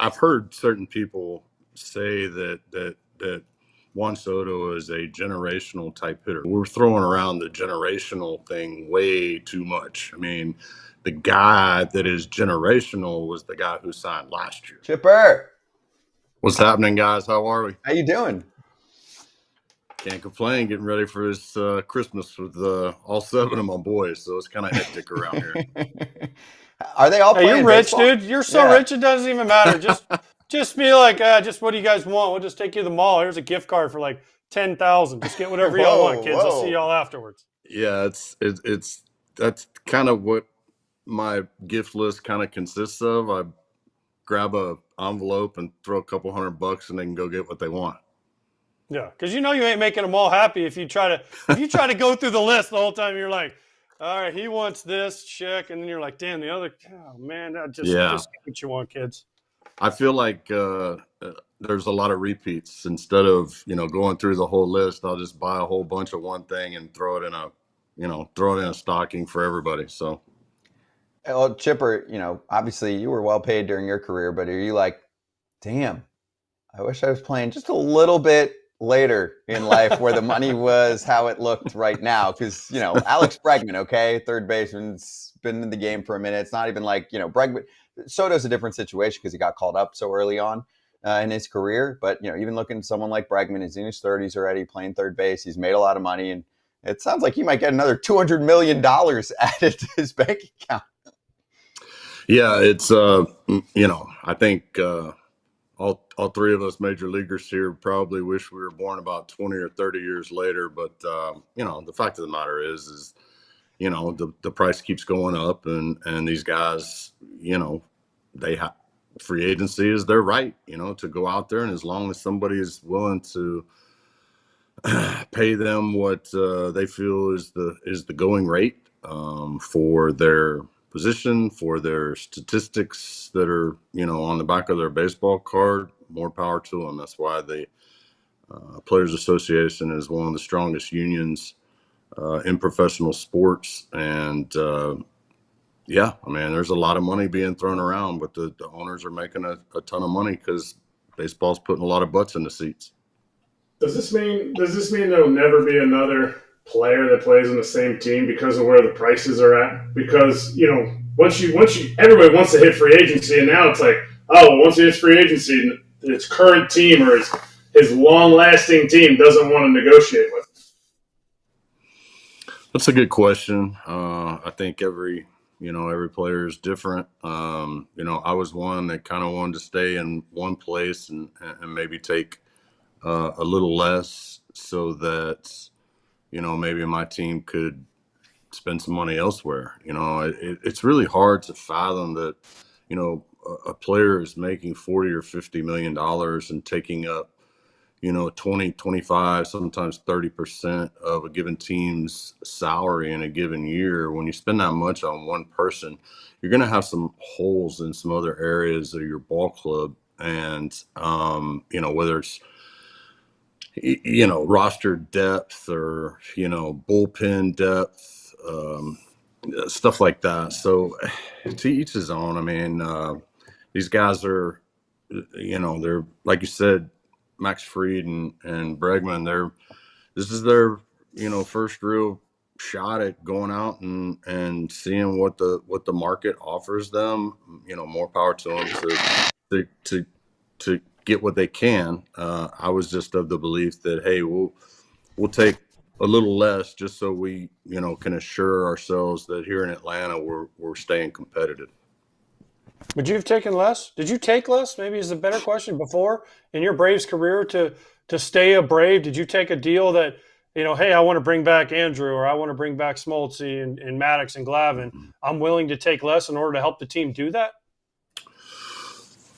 I've heard certain people say that Juan Soto is a generational type hitter. We're throwing around the generational thing way too much. I mean, the guy that is generational was the guy who signed last year. Chipper, What's happening, guys? How are we? how you doing? Can't complain. Getting ready for this Christmas with all 7 of my boys, so it's kind of hectic around here. Are they all Hey, playing you're rich, baseball? dude. You're so rich, it doesn't even matter. Just be like, just what do you guys want? We'll just take you to the mall. Here's a gift card for like 10,000. Just get whatever y'all want, kids. I'll see y'all afterwards. Yeah, it's that's kind of what my gift list kind of consists of. I grab a envelope and throw a couple $100 and they can go get what they want. Yeah, because you ain't making them all happy if you try to go through the list the whole time. You're like, all right, he wants this check, and then you're like, damn, the other. Oh man, just get what you want, kids. I feel like there's a lot of repeats. Instead of going through the whole list, I'll just buy a whole bunch of one thing and throw it in a stocking for everybody. So. Well, Chipper, obviously you were well paid during your career, but are you like, damn, I wish I was playing just a little bit later in life where the money was how it looked right now? Because, Alex Bregman, okay, third baseman's been in the game for a minute. It's not even like, Bregman. Soto's a different situation because he got called up so early on in his career. But, even looking at someone like Bregman, he's in his 30s already, playing third base. He's made a lot of money, and it sounds like he might get another $200 million added to his bank account. Yeah, it's I think all 3 of us major leaguers here probably wish we were born about 20 or 30 years later. But the fact of the matter is the price keeps going up, and these guys, they have free agency is their right, to go out there, and as long as somebody is willing to pay them what they feel is the going rate for their position, for their statistics that are on the back of their baseball card, more power to them. That's why the Players Association is one of the strongest unions in professional sports. And yeah, I mean, there's a lot of money being thrown around, but the owners are making a ton of money because baseball's putting a lot of butts in the seats. Does this mean there will never be another player that plays on the same team because of where the prices are at? Because once you everybody wants to hit free agency, and now it's like, once he hits free agency, his current team or his long-lasting team doesn't want to negotiate with him. That's a good question. I think every player is different. I was one that kind of wanted to stay in one place and maybe take a little less so that, maybe my team could spend some money elsewhere. It's really hard to fathom that, a player is making 40 or $50 million and taking up, 20, 25, sometimes 30% of a given team's salary in a given year. When you spend that much on one person, you're going to have some holes in some other areas of your ball club. And, whether it's, roster depth or, bullpen depth, stuff like that. So to each his own. I mean, these guys are, they're, like you said, Max Fried and Bregman, this is their, first real shot at going out and seeing what the market offers them. More power to them to get what they can. I was just of the belief that, hey, we'll take a little less just so we, can assure ourselves that here in Atlanta we're staying competitive. Would you have taken less? Did you take less? Maybe is a better question. Before in your Braves career to stay a Brave, did you take a deal that, hey, I want to bring back Andrew, or I want to bring back Smoltz and Maddox and Glavine. I'm willing to take less in order to help the team do that?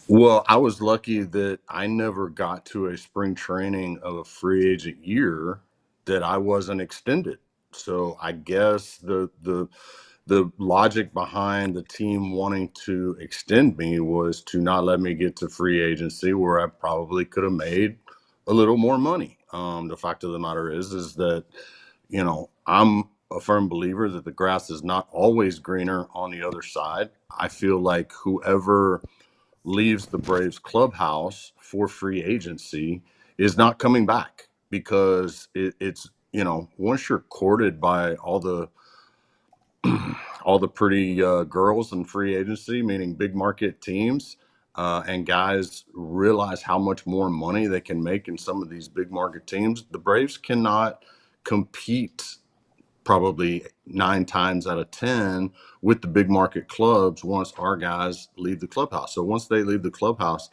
Well, I was lucky that I never got to a spring training of a free agent year that I wasn't extended. So I guess the logic behind the team wanting to extend me was to not let me get to free agency where I probably could have made a little more money. The fact of the matter is that, I'm a firm believer that the grass is not always greener on the other side. I feel like whoever leaves the Braves clubhouse for free agency is not coming back, because it's, once you're courted by all the pretty girls in free agency, meaning big market teams, and guys realize how much more money they can make in some of these big market teams, the Braves cannot compete probably 9 times out of 10 with the big market clubs once our guys leave the clubhouse. So once they leave the clubhouse,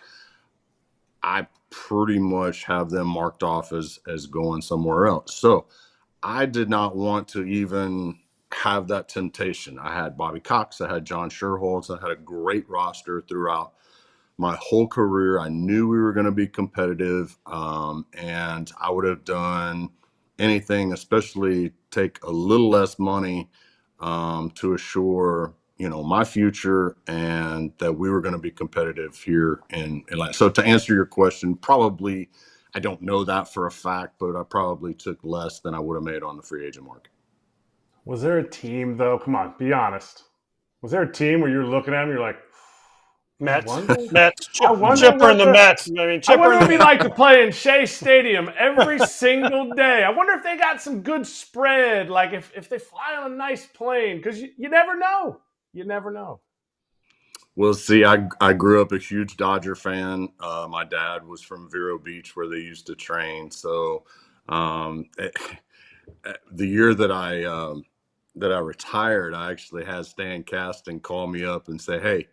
I pretty much have them marked off as going somewhere else. So I did not want to even have that temptation. I had Bobby Cox, I had John Sherholtz, I had a great roster throughout my whole career. I knew we were going to be competitive, and I would have done anything, especially take a little less money, to assure my future, and that we were going to be competitive here in Atlanta. So to answer your question, probably, I don't know that for a fact, but I probably took less than I would have made on the free agent market. Was there a team, though? Come on, be honest. Was there a team where you're looking at them, you're like, Mets, wonder Chipper and the Mets. I mean, I wonder Chipper what and it'd be like to play in Shea Stadium every single day. I wonder if they got some good spread, like if they fly on a nice plane, because you never know. You never know. Well, see, I grew up a huge Dodger fan. My dad was from Vero Beach, where they used to train. So the year that I retired, I actually had Stan Kasten call me up and say, "Hey,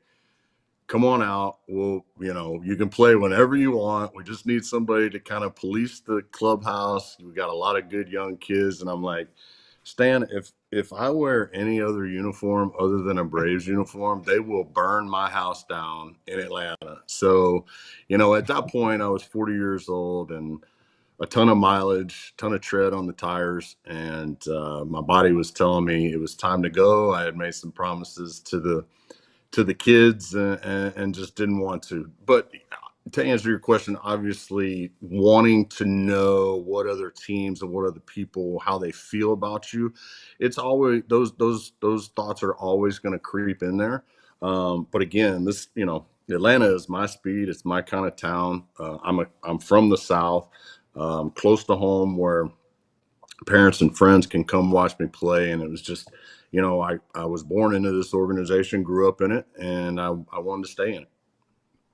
come on out. Well, you can play whenever you want. We just need somebody to kind of police the clubhouse. We got a lot of good young kids." And I'm like, "Stan, if I wear any other uniform other than a Braves uniform, they will burn my house down in Atlanta." So, at that point, I was 40 years old and a ton of mileage, ton of tread on the tires, and my body was telling me it was time to go. I had made some promises to the kids, and just didn't want to. But to answer your question, obviously wanting to know what other teams and what other people, how they feel about you, it's always those thoughts are always going to creep in there. But again, Atlanta is my speed. It's my kind of town. I'm from the South, close to home, where parents and friends can come watch me play. And it was just, I was born into this organization, grew up in it, and I wanted to stay in it.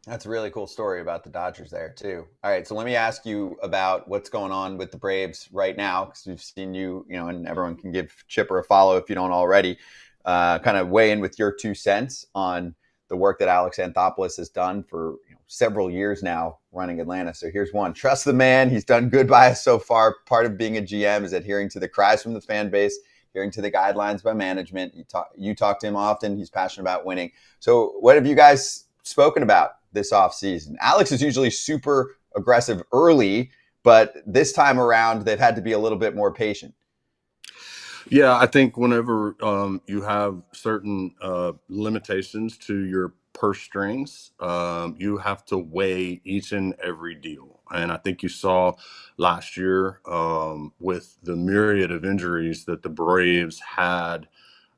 That's a really cool story about the Dodgers there too. All right, so let me ask you about what's going on with the Braves right now, because we've seen you, and everyone can give Chipper a follow if you don't already. Kind of weigh in with your 2 cents on the work that Alex Anthopoulos has done for several years now running Atlanta. So here's one. Trust the man. He's done good by us so far. Part of being a GM is adhering to the cries from the fan base, adhering to the guidelines by management. You talk to him often. He's passionate about winning. So what have you guys spoken about this offseason? Alex is usually super aggressive early, but this time around, they've had to be a little bit more patient. Yeah, I think whenever you have certain limitations to your purse strings, you have to weigh each and every deal. And I think you saw last year, with the myriad of injuries that the Braves had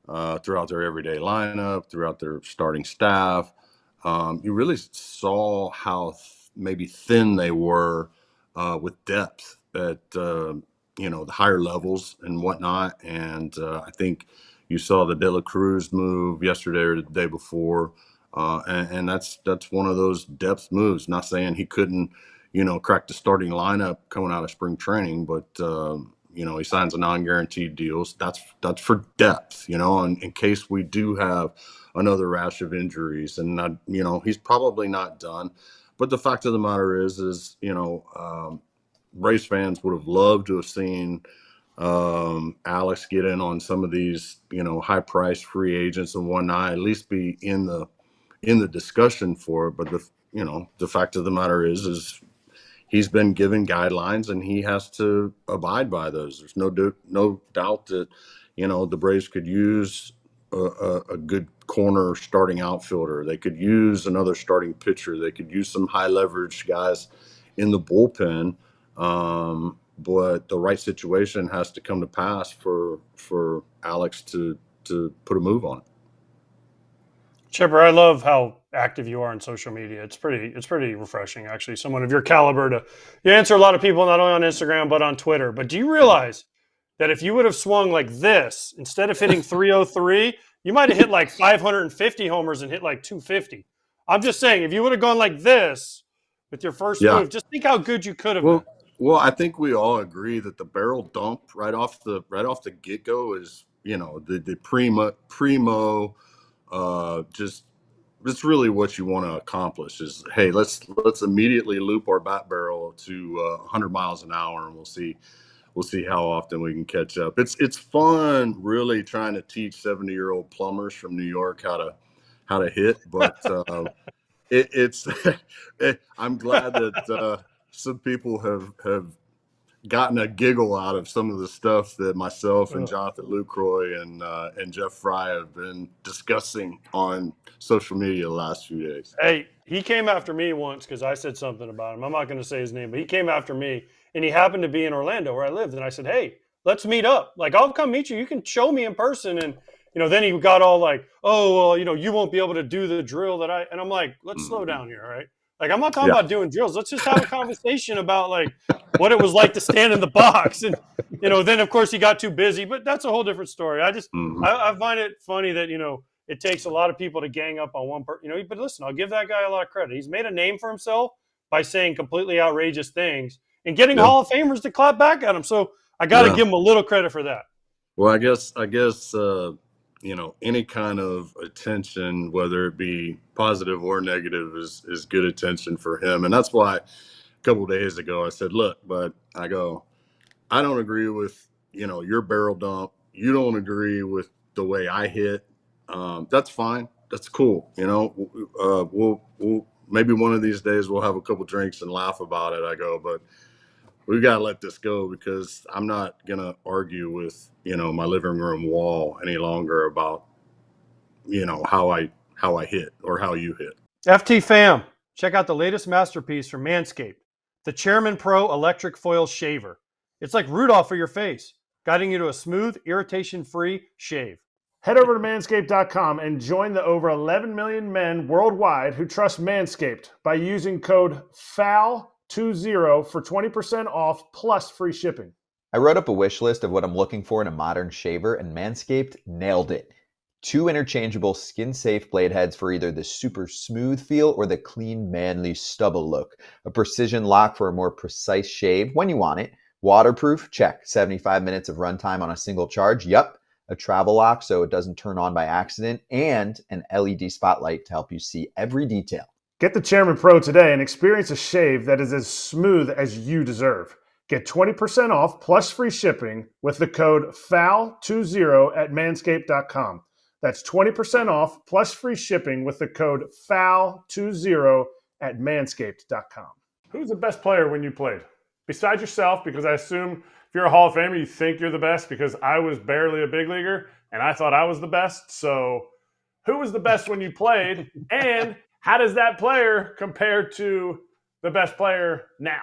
throughout their everyday lineup, throughout their starting staff, you really saw how maybe thin they were with depth at the higher levels and whatnot. And I think you saw the De La Cruz move yesterday or the day before, and that's one of those depth moves. Not saying he couldn't crack the starting lineup coming out of spring training, but he signs a non-guaranteed deal. So that's for depth, in case we do have another rash of injuries. And not, he's probably not done. But the fact of the matter is Braves fans would have loved to have seen Alex get in on some of these, high-priced free agents and whatnot, at least be in the discussion for it. But the fact of the matter is he's been given guidelines and he has to abide by those. There's no doubt that, the Braves could use a good corner starting outfielder. They could use another starting pitcher. They could use some high leverage guys in the bullpen. But the right situation has to come to pass for Alex to put a move on it. Chipper, I love how active you are on social media. It's pretty refreshing, actually. Someone of your caliber you answer a lot of people not only on Instagram but on Twitter. But do you realize that if you would have swung like this instead of hitting 303, you might have hit like 550 homers and hit like 250? I'm just saying, if you would have gone like this with your first Yeah. move, just think how good you could have Well, been. well, I think we all agree that the barrel dump right off the get go is, the primo just that's really what you want to accomplish is, hey, let's immediately loop our bat barrel to 100 miles an hour, and we'll see how often we can catch up. It's fun really trying to teach 70-year-old plumbers from New York how to hit, but it's I'm glad that some people have gotten a giggle out of some of the stuff that myself and Jonathan Lucroy and Jeff Fry have been discussing on social media the last few days. Hey, he came after me once because I said something about him. I'm not going to say his name, but he came after me, and he happened to be in Orlando where I lived. And I said, "Hey, let's meet up. Like, I'll come meet you. You can show me in person." And then he got all like, "Oh, well, you won't be able to do the drill that I." And I'm like, "Let's slow down here, all right? Like, I'm not talking Yeah. about doing drills. Let's just have a conversation about like what it was like to stand in the box." And then of course he got too busy, but that's a whole different story. I find it funny that it takes a lot of people to gang up on one person. But listen, I'll give that guy a lot of credit. He's made a name for himself by saying completely outrageous things and getting Yeah. Hall of Famers to clap back at him. So I got to Yeah. give him a little credit for that. Well, I guess any kind of attention, whether it be positive or negative, is good attention for him, and that's why a couple of days ago I said, "Look, but I don't agree with your barrel dump. You don't agree with the way I hit. That's fine. That's cool. We'll maybe one of these days we'll have a couple drinks and laugh about it." I go, but we've got to let this go because I'm not gonna argue with my living room wall any longer about how I hit or how you hit. FT fam, check out the latest masterpiece from Manscaped, the Chairman Pro Electric Foil Shaver. It's like Rudolph for your face, guiding you to a smooth, irritation-free shave. Head over to manscaped.com and join the over 11 million men worldwide who trust Manscaped by using code FAL20 for 20% off plus free shipping. I wrote up a wish list of what I'm looking for in a modern shaver, and Manscaped nailed it. 2 interchangeable skin-safe blade heads for either the super smooth feel or the clean, manly stubble look. A precision lock for a more precise shave when you want it. Waterproof, check. 75 minutes of runtime on a single charge, yup. A travel lock so it doesn't turn on by accident, and an LED spotlight to help you see every detail. Get the Chairman Pro today and experience a shave that is as smooth as you deserve. Get 20% off plus free shipping with the code FAL20 at manscaped.com. That's 20% off plus free shipping with the code FAL20 at manscaped.com. Who's the best player when you played? Besides yourself, because I assume if you're a Hall of Famer, you think you're the best, because I was barely a big leaguer and I thought I was the best. So who was the best when you played? And how does that player compare to the best player now?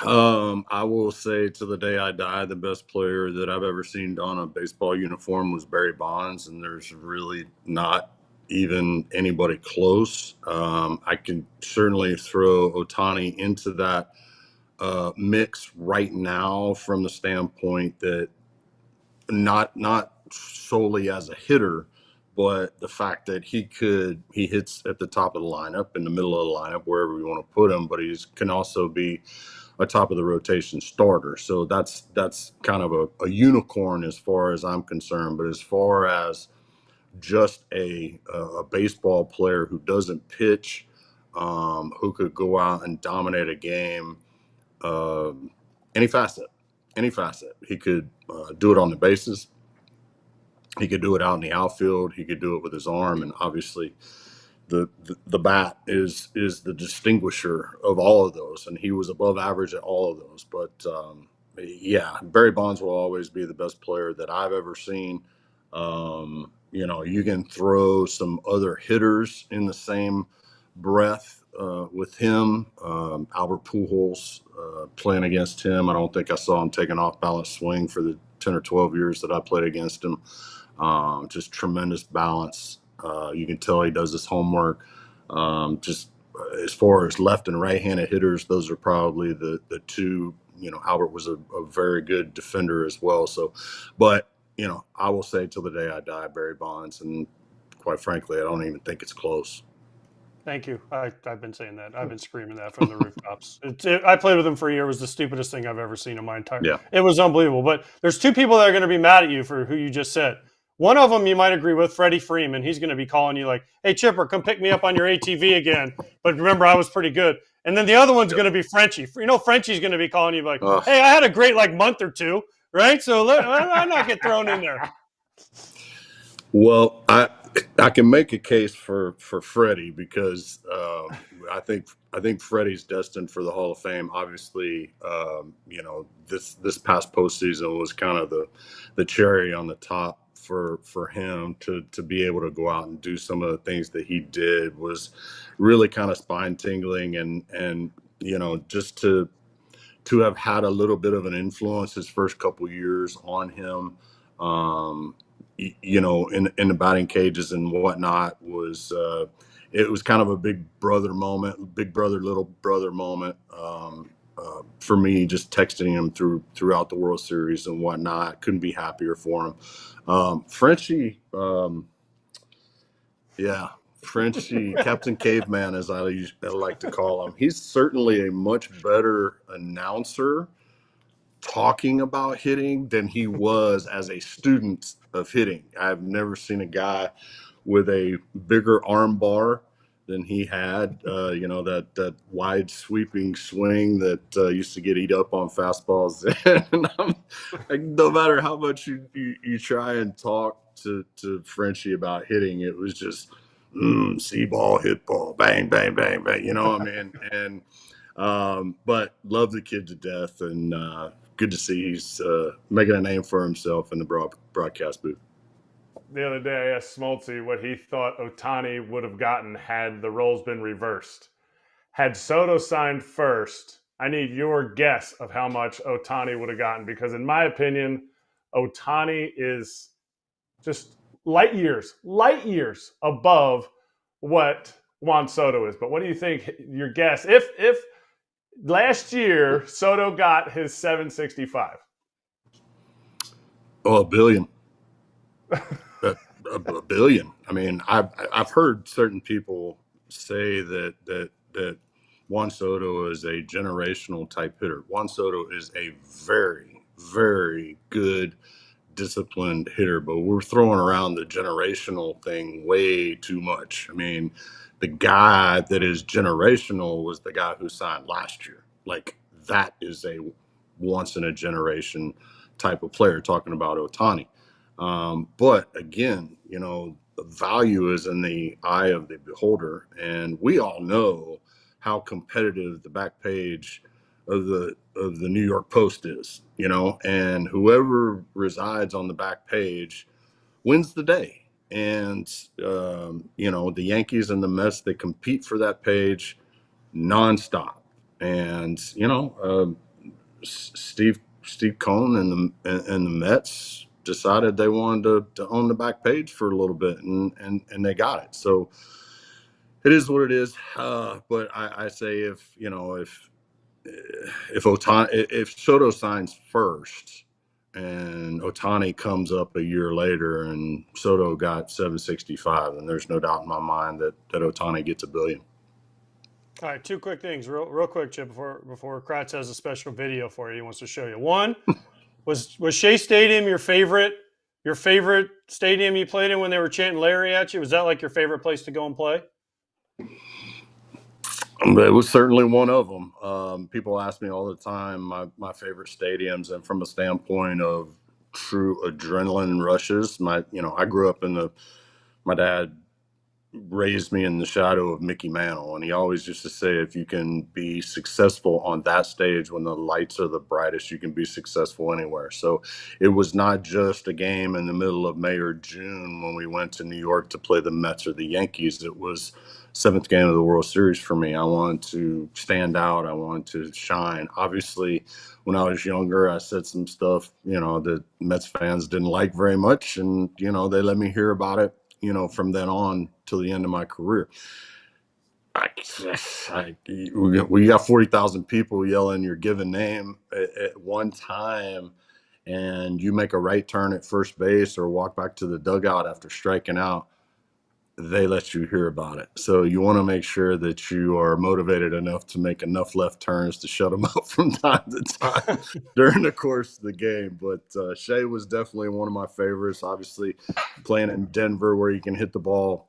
I will say to the day I die, the best player that I've ever seen don a baseball uniform was Barry Bonds, and there's really not even anybody close. I can certainly throw Ohtani into that mix right now from the standpoint that not solely as a hitter, but the fact that he hits at the top of the lineup, in the middle of the lineup, wherever we want to put him, but he can also be a top of the rotation starter. So that's kind of a unicorn as far as I'm concerned. But as far as just a baseball player who doesn't pitch, who could go out and dominate a game, any facet, he could do it on the bases. He could do it out in the outfield. He could do it with his arm, and obviously the bat is the distinguisher of all of those, and he was above average at all of those. But yeah, Barry Bonds will always be the best player that I've ever seen. You can throw some other hitters in the same breath with him. Albert Pujols, playing against him, I don't think I saw him take an off balance swing for the 10 or 12 years that I played against him. Just tremendous balance. You can tell he does his homework. Just as far as left and right-handed hitters, those are probably the two. Albert was a very good defender as well. So, but I will say till the day I die, Barry Bonds, and quite frankly, I don't even think it's close. Thank you. I've been saying that. I've been screaming that from the rooftops. I played with him for a year. It was the stupidest thing I've ever seen in my entire. Yeah. It was unbelievable. But there's two people that are going to be mad at you for who you just said. One of them you might agree with, Freddie Freeman. He's going to be calling you like, "Hey Chipper, come pick me up on your ATV again." But remember, I was pretty good. And then the other one's going to be Frenchie. Frenchie's going to be calling you like, "Hey, I had a great month or two, right? So why not get thrown in there?" Well, I can make a case for Freddie because I think Freddie's destined for the Hall of Fame. Obviously, this past postseason was kind of the cherry on the top for him to be able to go out and do some of the things that he did was really kind of spine tingling, and just to have had a little bit of an influence his first couple years on him. In the batting cages and whatnot was it was kind of a big brother moment, big brother, little brother moment for me, just texting him throughout the World Series and whatnot. Couldn't be happier for him. Frenchie, Frenchie, Captain Caveman, as I like to call him. He's certainly a much better announcer talking about hitting than he was as a student of hitting. I've never seen a guy with a bigger arm bar than he had. That wide sweeping swing that used to get eat up on fastballs. And no matter how much you try and talk to Frenchie about hitting, it was just see ball, hit ball, bang, bang, bang, bang. You know what I mean? And but love the kid to death, and good to see he's making a name for himself in the broadcast booth. The other day, I asked Smoltzy what he thought Ohtani would have gotten had the roles been reversed. Had Soto signed first, I need your guess of how much Ohtani would have gotten, because in my opinion, Ohtani is just light years above what Juan Soto is. But what do you think, your guess, if last year Soto got his 765? Oh, $1 billion. a billion. I mean, I've heard certain people say that Juan Soto is a generational type hitter. Juan Soto is a very, very good, disciplined hitter, but we're throwing around the generational thing way too much. I mean, the guy that is generational was the guy who signed last year. Like, that is a once in a generation type of player, talking about Ohtani. But again, the value is in the eye of the beholder, and we all know how competitive the back page of the New York Post is, and whoever resides on the back page wins the day. And the Yankees and the Mets, they compete for that page nonstop. And Steve Cohn and the Mets decided they wanted to own the back page for a little bit, and they got it. So it is what it is. But I say if Soto signs first and Ohtani comes up a year later and Soto got 765, then there's no doubt in my mind that Ohtani gets $1 billion. All right, two quick things, real quick, Chip, before Kratz has a special video for you he wants to show you. One, was Shea Stadium your favorite stadium you played in when they were chanting Larry at you? Was that like your favorite place to go and play? It was certainly one of them. People ask me all the time my favorite stadiums, and from a standpoint of true adrenaline rushes, I grew up my dad raised me in the shadow of Mickey Mantle, and he always used to say, if you can be successful on that stage when the lights are the brightest, you can be successful anywhere. So it was not just a game in the middle of May or June when we went to New York to play the Mets or the Yankees. It was seventh game of the World Series for me. I wanted to stand out. I wanted to shine. Obviously, when I was younger, I said some stuff, that Mets fans didn't like very much. And, they let me hear about it, from then on till the end of my career. We got 40,000 people yelling your given name at one time, and you make a right turn at first base or walk back to the dugout after striking out, they let you hear about it. So you want to make sure that you are motivated enough to make enough left turns to shut them up from time to time during the course of the game. But Shea was definitely one of my favorites. Obviously, playing in Denver where you can hit the ball,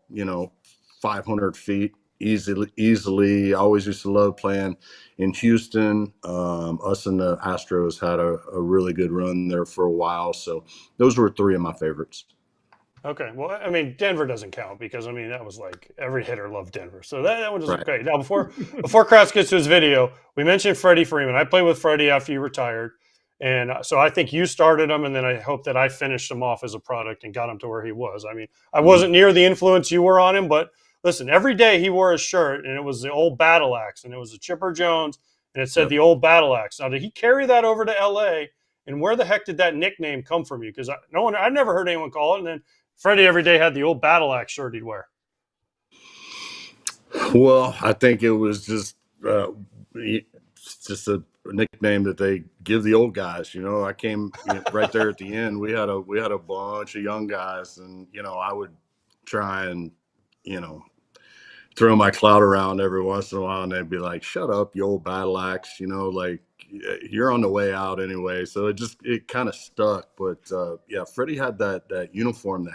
500 feet easily. I always used to love playing in Houston. Us and the Astros had a really good run there for a while. So those were three of my favorites. Okay, well, I mean, Denver doesn't count because that was like every hitter loved Denver, so that one was Right. okay. Now, before Kratz gets to his video, we mentioned Freddie Freeman. I played with Freddie after you retired, and so I think you started him, and then I hope that I finished him off as a product and got him to where he was. I wasn't near the influence you were on him, but listen, every day he wore his shirt, and it was the old battle axe, and it was a Chipper Jones, and it said the old battle axe. Now, did he carry that over to L.A.? And where the heck did that nickname come from you? Because I never heard anyone call it, and then Freddie every day had the old battle axe shirt he'd wear. Well, I think it was just a nickname that they give the old guys. I came right there at the end. We had a bunch of young guys, and I would try and throw my clout around every once in a while, and they'd be like, "Shut up, you old battle axe," like you're on the way out anyway. So it kind of stuck. But Freddie had that uniform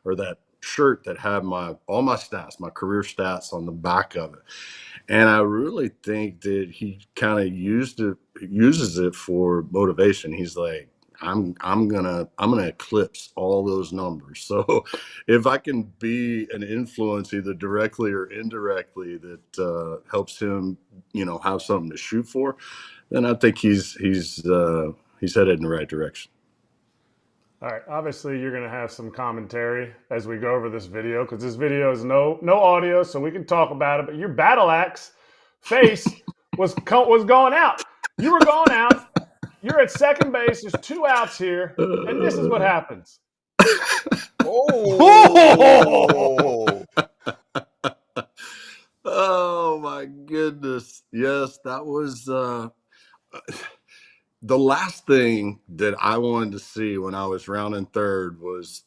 or that shirt that had all my stats, my career stats on the back of it. And I really think that he kind of uses it for motivation. He's like, I'm gonna eclipse all those numbers. So if I can be an influence either directly or indirectly that helps him, have something to shoot for, then I think he's headed in the right direction. All right. Obviously, you're going to have some commentary as we go over this video because this video is no audio, so we can talk about it. But your battle axe face was going out. You were going out. You're at second base. There's 2 outs here, and this is what happens. Oh! Oh my goodness! Yes, that was. The last thing that I wanted to see when I was rounding third was,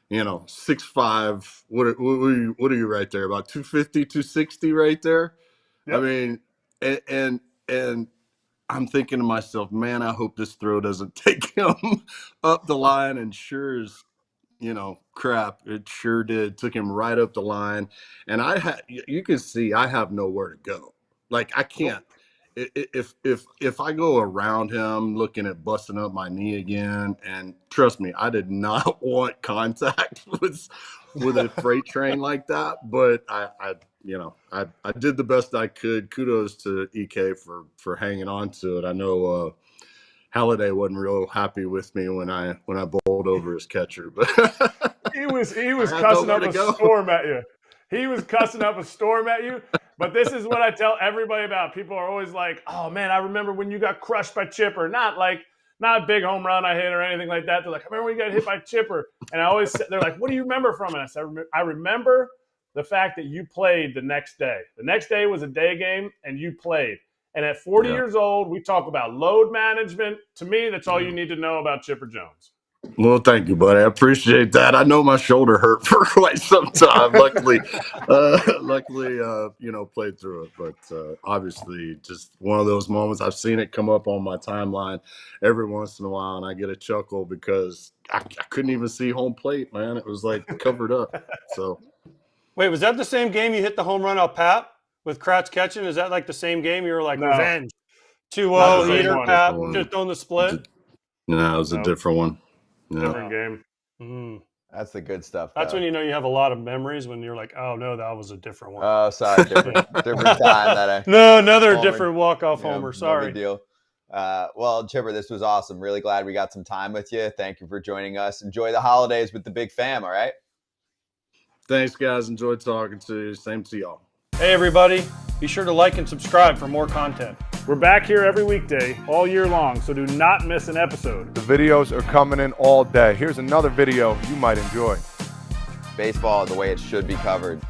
6'5". What are you right there? About 250, 260 right there. Yep. I mean, and I'm thinking to myself, man, I hope this throw doesn't take him up the line. And sure as, crap, it sure did. Took him right up the line. And you can see I have nowhere to go. Like I can't. If I go around him looking at busting up my knee again, and trust me, I did not want contact with a freight train like that, but I did the best I could. Kudos to EK for hanging on to it. I know Halliday wasn't real happy with me when I bowled over his catcher, but he was cussing up a storm at you. He was cussing up a storm at you. But this is what I tell everybody about. People are always like, "Oh man, I remember when you got crushed by Chipper." Not a big home run I hit or anything like that. They're like, "I remember when you got hit by Chipper." And they're like, "What do you remember from it?" I said, "I remember the fact that you played the next day. The next day was a day game, and you played. And at 40 years old, we talk about load management. To me, that's all you need to know about Chipper Jones." Well, thank you, buddy. I appreciate that. I know my shoulder hurt for quite some time. Luckily, played through it. But obviously, just one of those moments. I've seen it come up on my timeline every once in a while, and I get a chuckle because I couldn't even see home plate, man. It was like covered up. So, wait, was that the same game you hit the home run out Pat with Kratz catching? Is that like the same game you were like, no. Revenge? 2-0, heater, Pat, just on the split? No, it was a different one. No. Different game. Mm. That's the good stuff. That's when you know you have a lot of memories when you're like, oh no, that was a different one. Oh, sorry, different time that I. No, another different walk-off homer. Sorry. No big deal. Well, Chipper, this was awesome. Really glad we got some time with you. Thank you for joining us. Enjoy the holidays with the big fam. All right. Thanks, guys. Enjoyed talking to you. Same to y'all. Hey, everybody. Be sure to like and subscribe for more content. We're back here every weekday, all year long, so do not miss an episode. The videos are coming in all day. Here's another video you might enjoy. Baseball the way it should be covered.